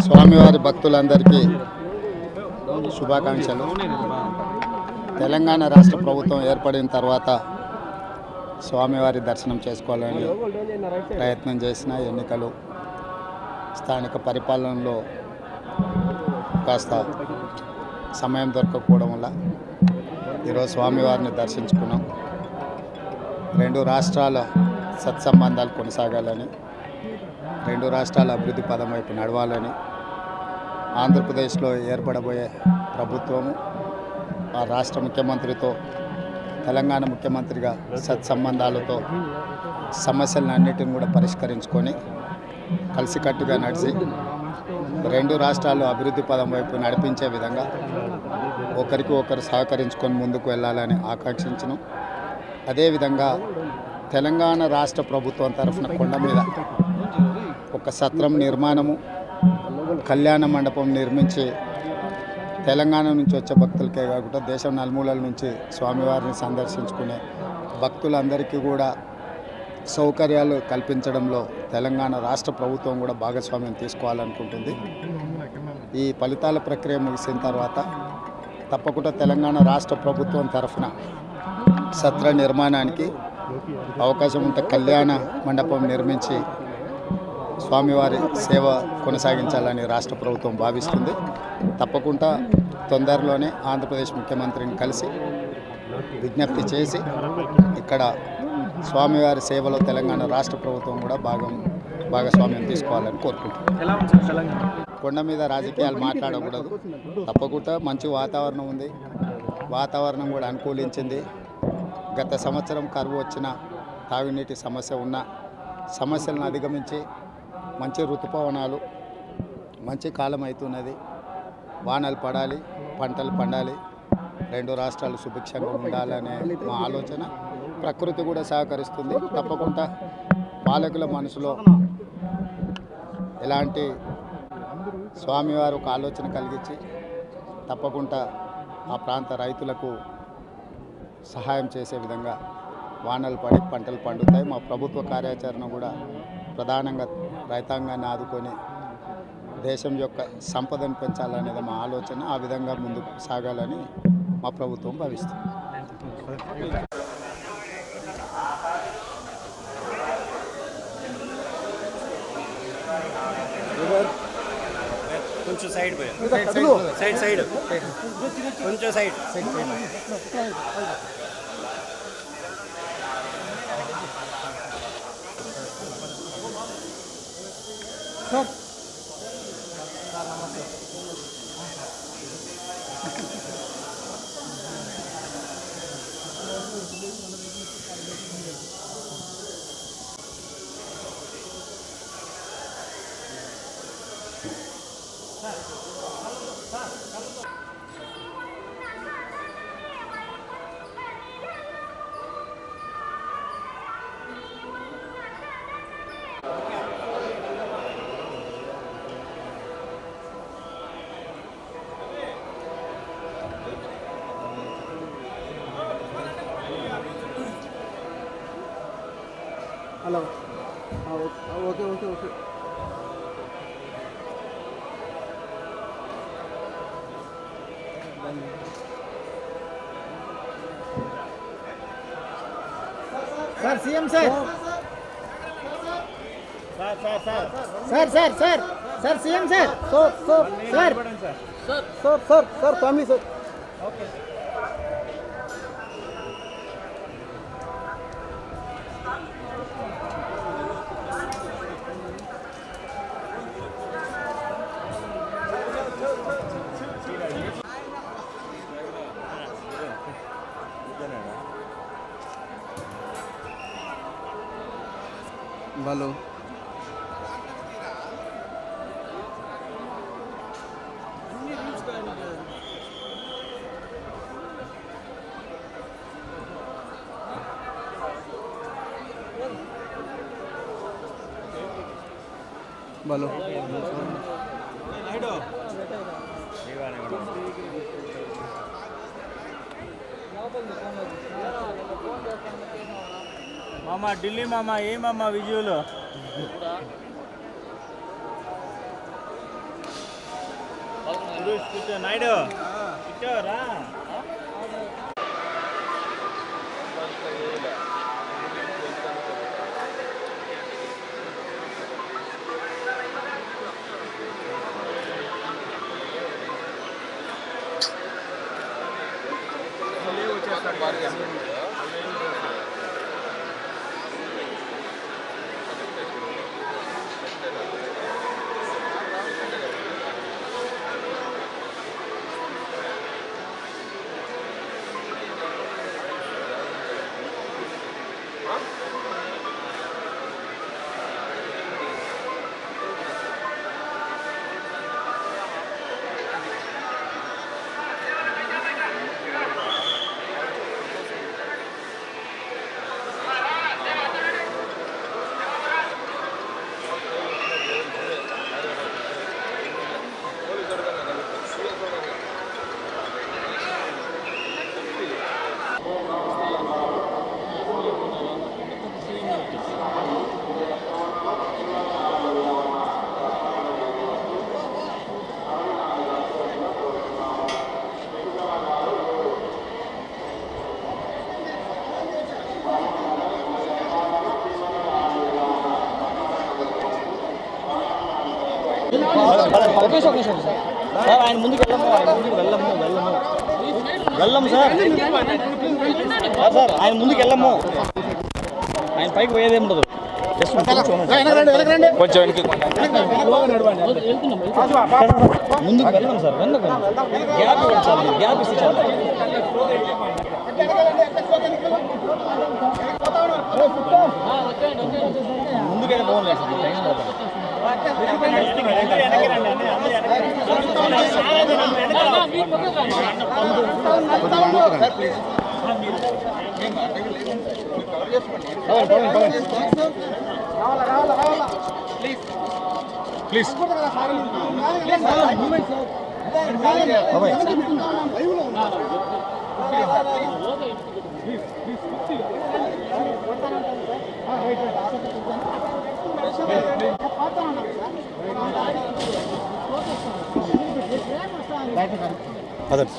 స్వామివారి భక్తులందరికీ శుభాకాంక్షలు. తెలంగాణ రాష్ట్ర ప్రభుత్వం ఏర్పడిన తర్వాత స్వామివారి దర్శనం చేసుకోవాలని ప్రయత్నం చేసిన ఎన్నికలు, స్థానిక పరిపాలనలో కాస్త సమయం దొరకకపోవడం వల్ల ఈరోజు స్వామివారిని దర్శించుకున్నాం. రెండు రాష్ట్రాల సత్సంబంధాలు కొనసాగాలని, రెండు రాష్ట్రాల అభివృద్ధి పదం వైపు నడవాలని, ఆంధ్రప్రదేశ్లో ఏర్పడబోయే ప్రభుత్వము ఆ రాష్ట్ర ముఖ్యమంత్రితో, తెలంగాణ ముఖ్యమంత్రిగా సత్సంబంధాలతో సమస్యలన్నిటిని కూడా పరిష్కరించుకొని కలిసికట్టుగా నడిచి రెండు రాష్ట్రాలు అభివృద్ధి పదం వైపు నడిపించే విధంగా ఒకరికి ఒకరు సహకరించుకొని ముందుకు వెళ్ళాలని ఆకాంక్షించను. అదేవిధంగా తెలంగాణ రాష్ట్ర ప్రభుత్వం తరఫున కొండ మీద ఒక సత్రం నిర్మాణము, కళ్యాణ మండపం నిర్మించి తెలంగాణ నుంచి వచ్చే భక్తులకే కాకుండా దేశం నలుమూలల నుంచి స్వామివారిని సందర్శించుకునే భక్తులందరికీ కూడా సౌకర్యాలు కల్పించడంలో తెలంగాణ రాష్ట్ర ప్రభుత్వం కూడా భాగస్వామ్యం తీసుకోవాలనుకుంటుంది. ఈ ఫలితాల ప్రక్రియ ముగిసిన తర్వాత తప్పకుండా తెలంగాణ రాష్ట్ర ప్రభుత్వం తరఫున సత్ర నిర్మాణానికి అవకాశం ఉంటే కళ్యాణ మండపం నిర్మించి స్వామివారి సేవ కొనసాగించాలని రాష్ట్ర ప్రభుత్వం భావిస్తుంది. తప్పకుండా తొందరలోనే ఆంధ్రప్రదేశ్ ముఖ్యమంత్రిని కలిసి విజ్ఞప్తి చేసి ఇక్కడ స్వామివారి సేవలో తెలంగాణ రాష్ట్ర ప్రభుత్వం కూడా భాగస్వామ్యం తీసుకోవాలని కోరుకుంటున్నాం. కొండ మీద రాజకీయాలు మాట్లాడకూడదు. తప్పకుండా మంచి వాతావరణం ఉంది, వాతావరణం కూడా అనుకూలించింది. గత సంవత్సరం కరువు వచ్చిన, తాగునీటి సమస్య ఉన్న సమస్యలను అధిగమించి మంచి ఋతుపవనాలు, మంచి కాలం అవుతున్నది. వానలు పడాలి, పంటలు పండాలి, రెండు రాష్ట్రాలు సుభిక్షంగా ఉండాలనే మా ఆలోచన. ప్రకృతి కూడా సహకరిస్తుంది. తప్పకుండా పాలకుల మనసులో ఎలాంటి స్వామివారు ఒక ఆలోచన కలిగించి తప్పకుండా ఆ ప్రాంత రైతులకు సహాయం చేసే విధంగా వానలు పడి పంటలు పండుతాయి. మా ప్రభుత్వ కార్యాచరణ కూడా ప్రధానంగా రైతాంగాన్ని ఆదుకొని దేశం యొక్క సంపదను పెంచాలనేది మా ఆలోచన. ఆ విధంగా ముందుకు సాగాలని మా ప్రభుత్వం భావిస్తుంది. కొంచెం సైడ్ సైడ్ సైడ్ కొంచెం side hello okay okay okay sir CM sir sir sir sir sir CM sir sir sir sir sir family sir okay ভালো ভালো మామా ఢిల్లీ మామా ఏ మామా విజువల్ నాయుడు ఇచ్చారా సార్ ఆయన ముందుకు వెళ్ళము వెళ్ళము సార్ సార్ ఆయన ముందుకు వెళ్ళము ఆయన పైకి పోయేదే ఉండదు కొంచెం వెనక్కి ముందుకు వెళ్దాం సార్ వెనక గ్యాప్ ఇవ్వండి సార్ గ్యాప్ ఇస్తే చాలు ముందుకైనా పోలేదు సార్ టెన్షన్ అవుతుంది ప్లీజ్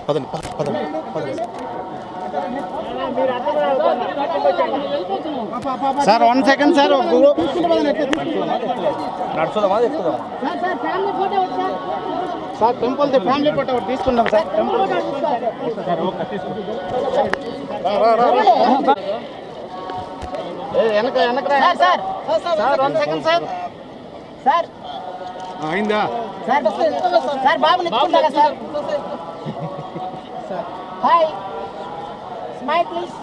పదండి sir 1 second sir sir temple family photo ఒకటి తీసుకుందాం సార్ టెంపుల్ వెనక సార్ 1 సెకండ్ సార్ సార్ అయిందా సార్ సార్ బాబు నిల్చుకుంటారా సార్ హాయ్ స్మైల్ ప్లీజ్